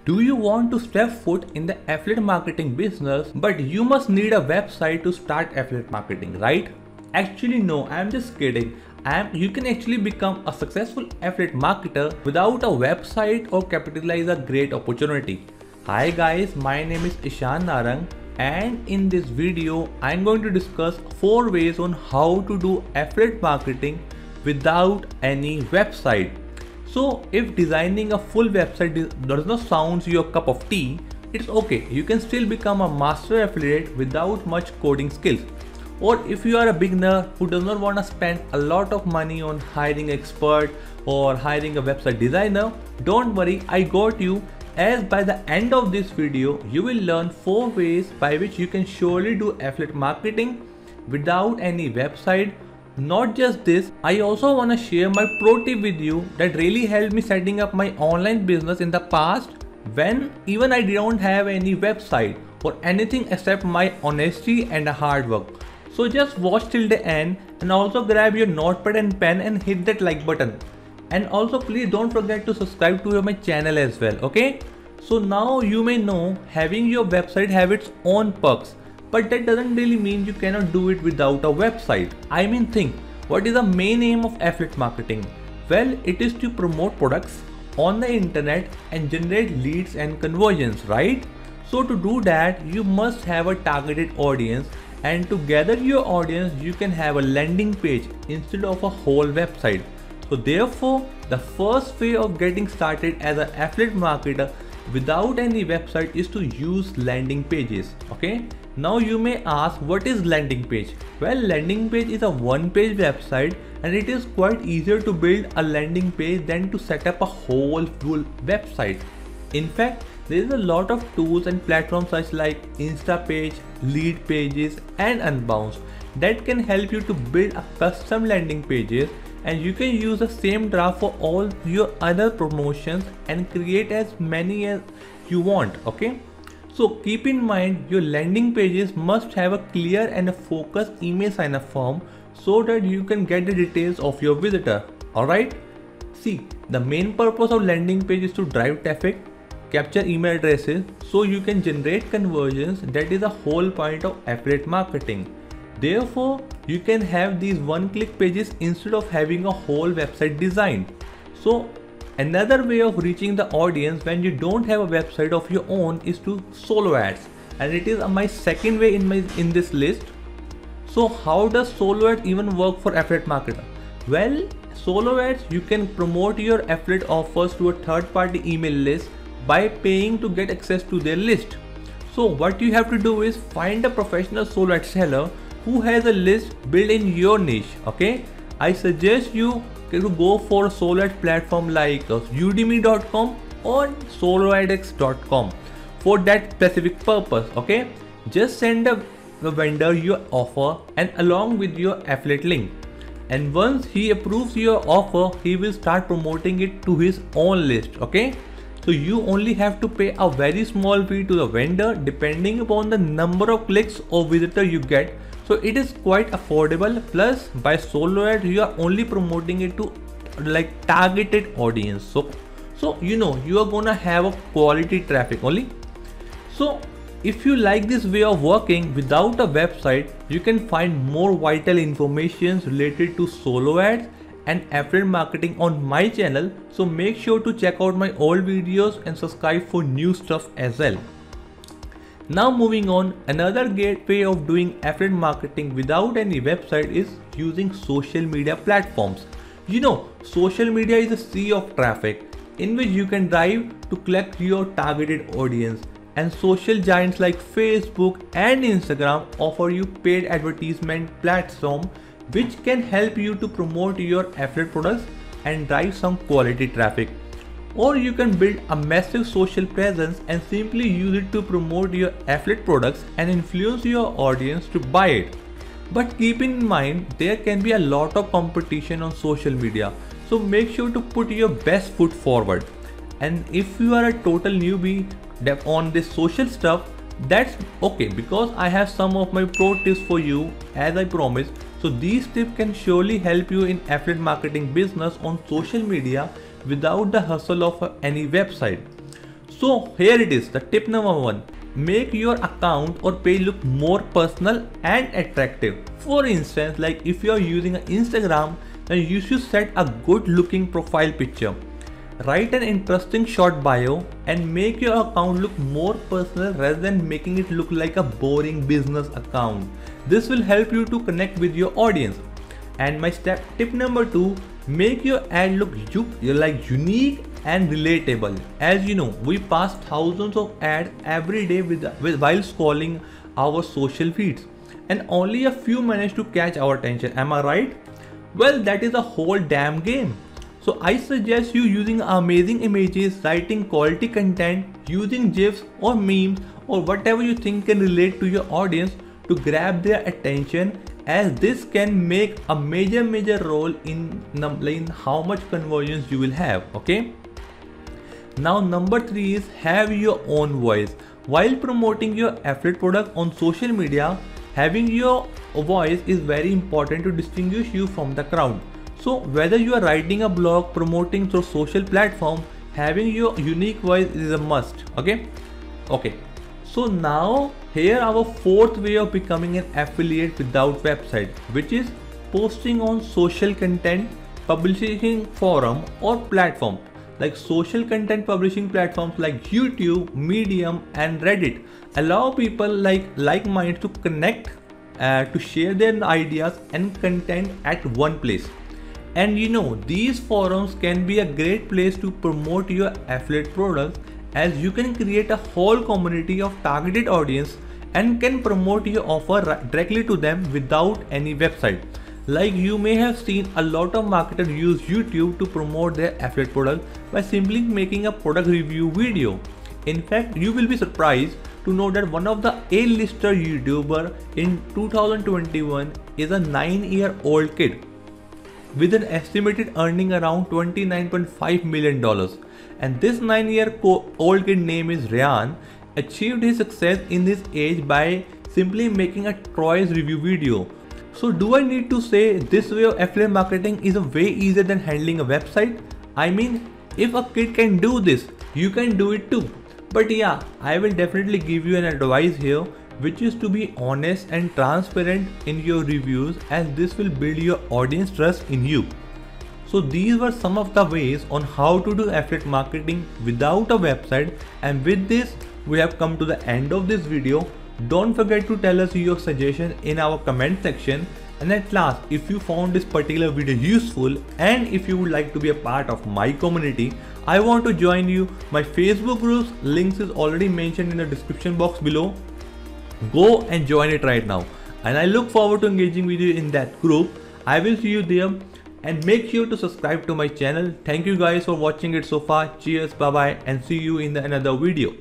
Do you want to step foot in the affiliate marketing business, but you must need a website to start affiliate marketing, right? Actually, no, I'm just kidding. You can actually become a successful affiliate marketer without a website or capitalize a great opportunity. Hi guys, my name is Ishan Narang, and in this video, I'm going to discuss 4 ways on how to do affiliate marketing without any website. So if designing a full website does not sound your cup of tea, it's okay. You can still become a master affiliate without much coding skills. Or if you are a beginner who does not want to spend a lot of money on hiring an expert or hiring a website designer, don't worry, I got you, as by the end of this video, you will learn 4 ways by which you can surely do affiliate marketing without any website. Not just this, I also want to share my pro tip with you that really helped me setting up my online business in the past when even I don't have any website or anything except my honesty and hard work. So just watch till the end and also grab your notepad and pen and hit that like button. And also please don't forget to subscribe to my channel as well, okay? So now you may know having your website have its own perks. But that doesn't really mean you cannot do it without a website. I mean, think, what is the main aim of affiliate marketing? Well, it is to promote products on the internet and generate leads and conversions, right? So to do that, you must have a targeted audience, and to gather your audience, you can have a landing page instead of a whole website. So therefore, the first way of getting started as an affiliate marketer without any website is to use landing pages, okay? Now you may ask, what is landing page? Well, landing page is a one-page website, and it is quite easier to build a landing page than to set up a whole full website. In fact, there is a lot of tools and platforms such like Instapage, Lead Pages and Unbounce that can help you to build a custom landing pages, and you can use the same draft for all your other promotions and create as many as you want, okay? So keep in mind your landing pages must have a clear and a focused email sign up form so that you can get the details of your visitor. Alright? See, the main purpose of landing page is to drive traffic, capture email addresses so you can generate conversions. That is the whole point of affiliate marketing. Therefore, you can have these one-click pages instead of having a whole website designed. So another way of reaching the audience when you don't have a website of your own is to solo ads, and it is my second way in this list. So how does solo ads even work for affiliate marketer? Well, solo ads, you can promote your affiliate offers to a third-party email list by paying to get access to their list. So what you have to do is find a professional solo ad seller who has a list built in your niche, okay? I suggest you to go for a solo ad platform like udemy.com or soloadx.com for that specific purpose, okay? Just send the vendor your offer and along with your affiliate link, and once he approves your offer, he will start promoting it to his own list, okay? So you only have to pay a very small fee to the vendor depending upon the number of clicks or visitor you get. So it is quite affordable, plus by solo ad you are only promoting it to like targeted audience. So you know you are gonna have a quality traffic only. So if you like this way of working without a website, you can find more vital information related to solo ads and affiliate marketing on my channel. So make sure to check out my old videos and subscribe for new stuff as well. Now moving on, another great way of doing affiliate marketing without any website is using social media platforms. You know, social media is a sea of traffic in which you can drive to collect your targeted audience, and social giants like Facebook and Instagram offer you paid advertisement platform which can help you to promote your affiliate products and drive some quality traffic. Or you can build a massive social presence and simply use it to promote your affiliate products and influence your audience to buy it. But keep in mind, there can be a lot of competition on social media, so make sure to put your best foot forward. And if you are a total newbie on this social stuff, that's okay, because I have some of my pro tips for you as I promised. So these tips can surely help you in affiliate marketing business on social media without the hustle of any website. So here it is, the tip number 1. Make your account or page look more personal and attractive. For instance, like if you are using Instagram, then you should set a good looking profile picture. Write an interesting short bio and make your account look more personal rather than making it look like a boring business account. This will help you to connect with your audience. And my tip number 2, make your ad look unique and relatable. As you know, we pass thousands of ads every day while scrolling our social feeds, and only a few manage to catch our attention. Am I right? Well, that is a whole damn game. So I suggest you using amazing images, writing quality content, using GIFs or memes or whatever you think can relate to your audience to grab their attention, as this can make a major role in how much conversions you will have. Okay. Now number 3 is have your own voice. While promoting your affiliate product on social media, having your voice is very important to distinguish you from the crowd. So whether you are writing a blog, promoting through social platform, having your unique voice is a must. Okay. So now here our 4th way of becoming an affiliate without website, which is posting on social content publishing forum or platform. Like social content publishing platforms like YouTube, Medium and Reddit allow people like minds to connect, to share their ideas and content at one place. And you know, these forums can be a great place to promote your affiliate products, as you can create a whole community of targeted audience and can promote your offer directly to them without any website. Like you may have seen a lot of marketers use YouTube to promote their affiliate product by simply making a product review video. In fact, you will be surprised to know that one of the A-lister YouTuber in 2021 is a 9-year-old kid with an estimated earning around $29.5 million. And this 9-year-old kid name is Ryan achieved his success in this age by simply making a toys review video. So do I need to say this way of affiliate marketing is a way easier than handling a website? I mean, if a kid can do this, you can do it too. But yeah, I will definitely give you an advice here, which is to be honest and transparent in your reviews, as this will build your audience trust in you. So these were some of the ways on how to do affiliate marketing without a website, and with this we have come to the end of this video. Don't forget to tell us your suggestion in our comment section. And at last, if you found this particular video useful and if you would like to be a part of my community, I want to join you. My Facebook groups links is already mentioned in the description box below. Go and join it right now, and I look forward to engaging with you in that group. I will see you there, and make sure to subscribe to my channel. Thank you guys for watching it so far. Cheers, bye bye, and see you in another video.